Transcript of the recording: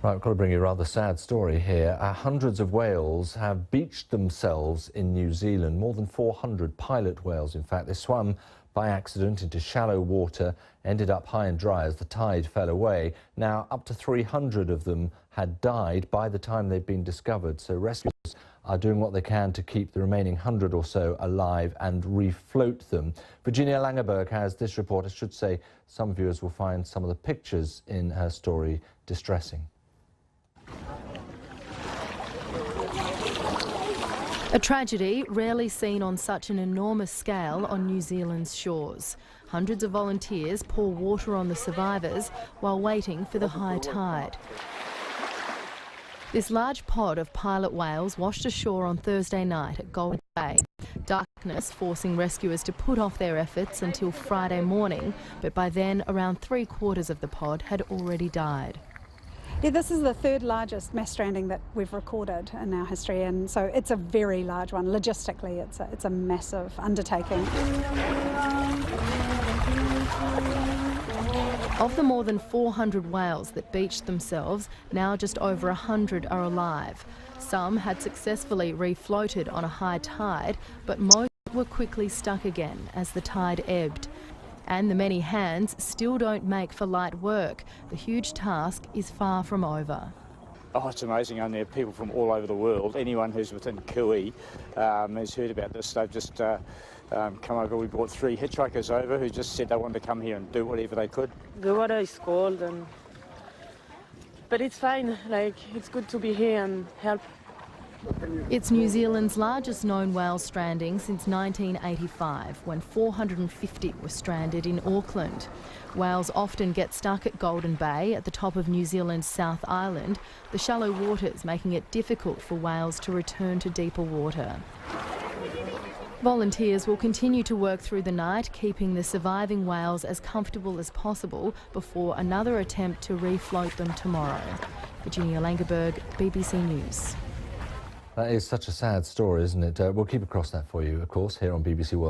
Right, we've got to bring you a rather sad story here. Hundreds of whales have beached themselves in New Zealand. More than 400 pilot whales, in fact. They swam by accident into shallow water, ended up high and dry as the tide fell away. Now, up to 300 of them had died by the time they'd been discovered. So rescuers are doing what they can to keep the remaining 100 or so alive and refloat them. Virginia Langeberg has this report. I should say some viewers will find some of the pictures in her story distressing. A tragedy rarely seen on such an enormous scale on New Zealand's shores. Hundreds of volunteers pour water on the survivors while waiting for the high tide. This large pod of pilot whales washed ashore on Thursday night at Golden Bay. Darkness forcing rescuers to put off their efforts until Friday morning, but by then around 3/4 of the pod had already died. Yeah, this is the third largest mass stranding that we've recorded in our history, and so it's a very large one. Logistically, it's a massive undertaking. Of the more than 400 whales that beached themselves, now just over 100 are alive. Some had successfully refloated on a high tide, but most were quickly stuck again as the tide ebbed. And the many hands still don't make for light work. The huge task is far from over. Oh, it's amazing. And there are people from all over the world. Anyone who's within Kui has heard about this. They've just come over. We brought 3 hitchhikers over who just said they wanted to come here and do whatever they could. The water is cold, but it's fine. It's good to be here and help. It's New Zealand's largest known whale stranding since 1985, when 450 were stranded in Auckland. Whales often get stuck at Golden Bay, at the top of New Zealand's South Island, the shallow waters making it difficult for whales to return to deeper water. Volunteers will continue to work through the night, keeping the surviving whales as comfortable as possible before another attempt to refloat them tomorrow. Virginia Langeberg, BBC News. That is such a sad story, isn't it? We'll keep across that for you, of course, here on BBC World.